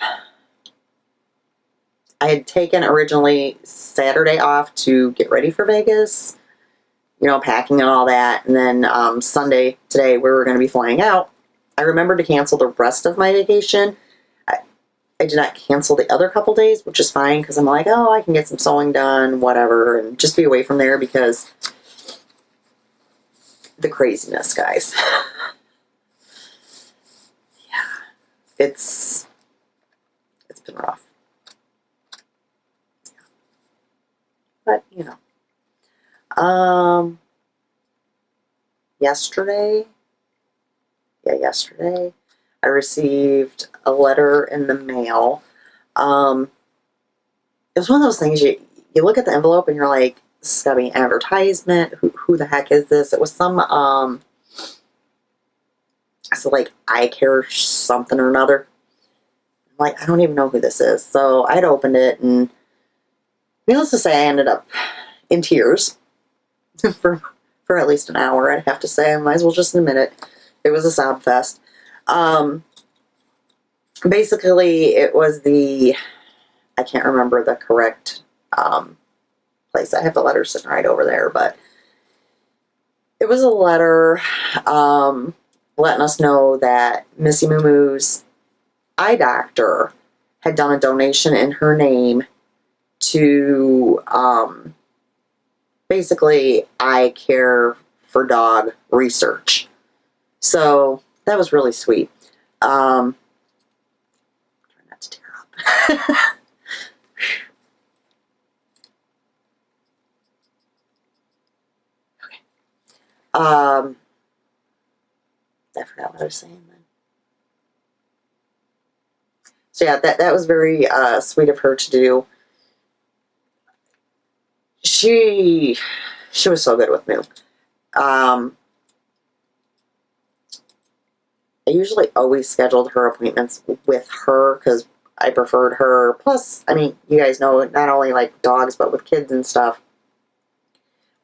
I had taken originally Saturday off to get ready for Vegas. You know, packing and all that. And then Sunday, today, we were going to be flying out. I remembered to cancel the rest of my vacation. I did not cancel the other couple days, which is fine because I'm like, oh, I can get some sewing done, whatever, and just be away from there because the craziness, guys. Yeah, it's been rough. But, you know. Yesterday, I received a letter in the mail. It was one of those things you look at the envelope and you're like, this has got to be an advertisement. Who the heck is this? It was some, so like eye care something or another. I'm like, I don't even know who this is. So I'd opened it and needless to say, I ended up in tears for at least an hour, I'd have to say. I might as well just admit it. It was a sob fest. Basically, it was I can't remember the correct place. I have the letter sitting right over there, but it was a letter letting us know that Missy Moo Moo's eye doctor had done a donation in her name to basically eye care for dog research. So that was really sweet. Try not to tear up. what I was saying then. So yeah, that was very sweet of her to do. She was so good with Moo. I usually always scheduled her appointments with her because I preferred her. Plus, I mean, you guys know, not only like dogs, but with kids and stuff,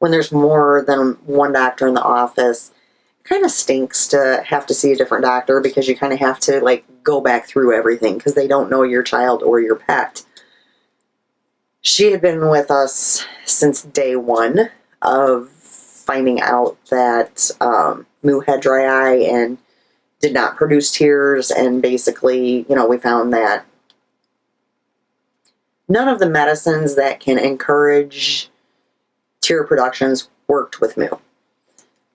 when there's more than one doctor in the office, it kind of stinks to have to see a different doctor because you kind of have to like go back through everything because they don't know your child or your pet. She had been with us since day one of finding out that Moo had dry eye and did not produce tears, and basically, you know, we found that none of the medicines that can encourage tear productions worked with Moo.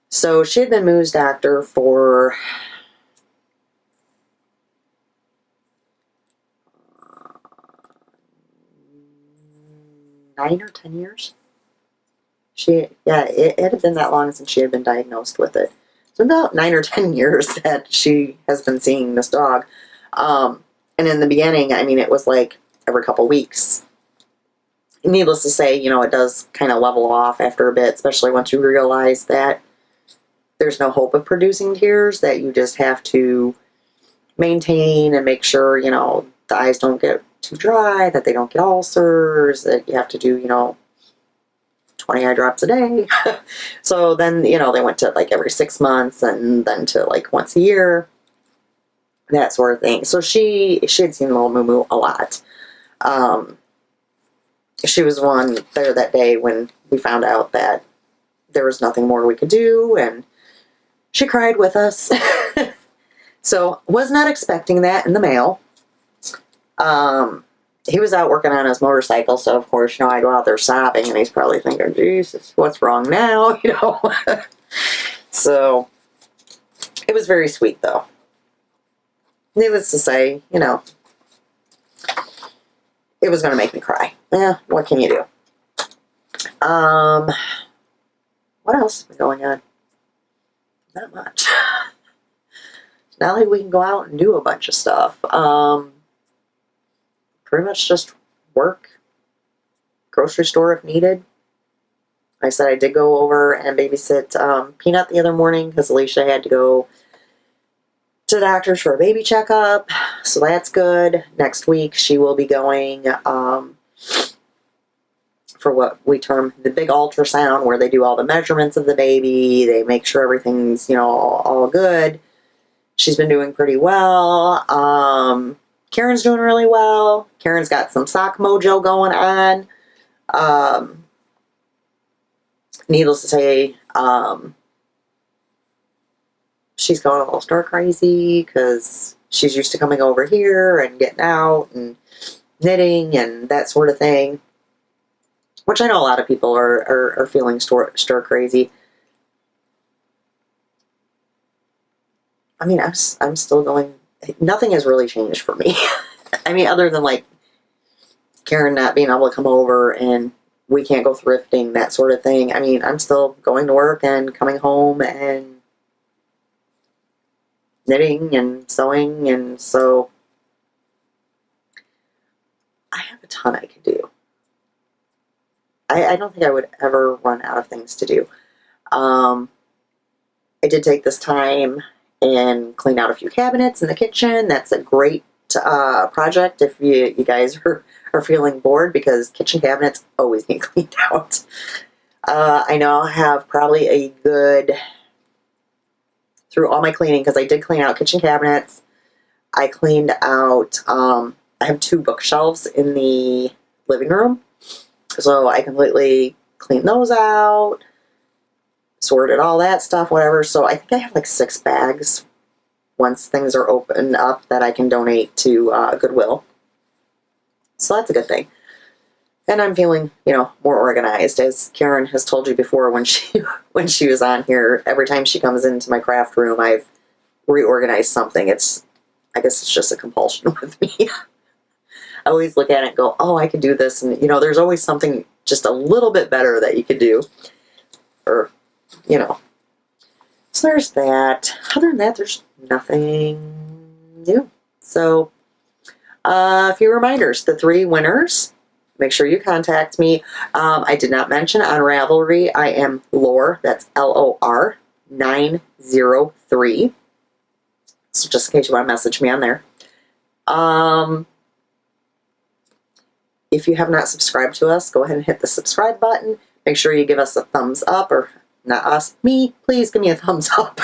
So she had been Moo's doctor for nine or 10 years. It had been that long since she had been diagnosed with it. So about 9 or 10 years that she has been seeing this dog. And in the beginning, I mean, it was like every couple weeks. Needless to say, you know, it does kind of level off after a bit, especially once you realize that there's no hope of producing tears, that you just have to maintain and make sure, you know, the eyes don't get too dry, that they don't get ulcers, that you have to do, you know, 20 eye drops a day. So then, you know, they went to like every 6 months and then to like once a year, that sort of thing. So she had seen little Moo Moo a lot. She was one there that day when we found out that there was nothing more we could do, and she cried with us. So was not expecting that in the mail. He was out working on his motorcycle, so of course, you know, I go out there sobbing, and he's probably thinking, Jesus, what's wrong now? You know? So it was very sweet, though. Needless to say, you know, it was going to make me cry. Yeah, what can you do? What else has been going on? Not much. Not like we can go out and do a bunch of stuff. Pretty much just work, grocery store if needed. Like I said, I did go over and babysit Peanut the other morning because Alisha had to go to the doctor's for a baby checkup, so that's good. Next week she will be going for what we term the big ultrasound, where they do all the measurements of the baby. They make sure everything's, you know, all good. She's been doing pretty well. Karen's doing really well. Karen's got some sock mojo going on. Needless to say, she's going a little stir crazy because she's used to coming over here and getting out and knitting and that sort of thing, which I know a lot of people are feeling stir crazy. I mean, I'm still going. Nothing has really changed for me. I mean, other than like Karen not being able to come over and we can't go thrifting, that sort of thing. I mean, I'm still going to work and coming home and knitting and sewing, and so I have a ton I could do. I don't think I would ever run out of things to do. I did take this time and clean out a few cabinets in the kitchen. That's a great project if you guys are feeling bored, because kitchen cabinets always need cleaned out. I now have probably a good, through all my cleaning, because I did clean out kitchen cabinets. I cleaned out, I have 2 bookshelves in the living room. So I completely cleaned those out, sorted all that stuff, whatever. So I think I have like 6 bags once things are opened up that I can donate to Goodwill. So that's a good thing. And I'm feeling, you know, more organized. As Karen has told you before when she was on here, every time she comes into my craft room, I've reorganized something. I guess it's just a compulsion with me. I always look at it and go, oh, I could do this. And, you know, there's always something just a little bit better that you could do. Or, you know. So there's that. Other than that, there's nothing new. So a few reminders. The 3 winners, make sure you contact me. I did not mention on Ravelry, I am Lore, that's LOR 903. So just in case you want to message me on there. If you have not subscribed to us, go ahead and hit the subscribe button. Make sure you give us a thumbs up, or not us, me. Please give me a thumbs up.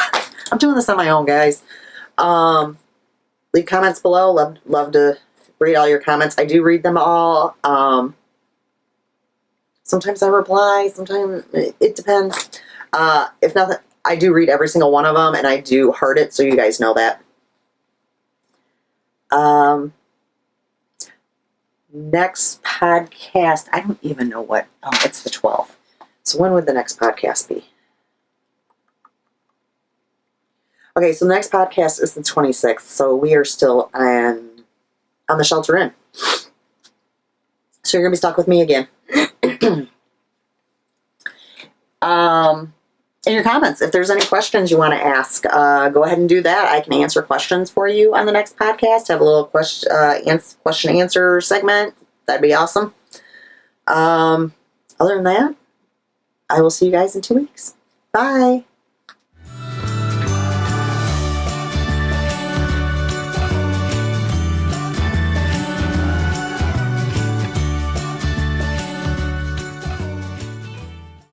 I'm doing this on my own, guys. Leave comments below. Love to read all your comments. I do read them all. Sometimes I reply. Sometimes it depends. If nothing, I do read every single one of them, and I do heart it, so you guys know that. Next podcast, I don't even know what. Oh, it's the 12th. So when would the next podcast be? Okay, so the next podcast is the 26th. So we are still on the shelter in. So you're gonna be stuck with me again. In your comments, if there's any questions you want to ask, go ahead and do that. I can answer questions for you on the next podcast. Have a little question answer segment. That'd be awesome. Other than that, I will see you guys in 2 weeks. Bye.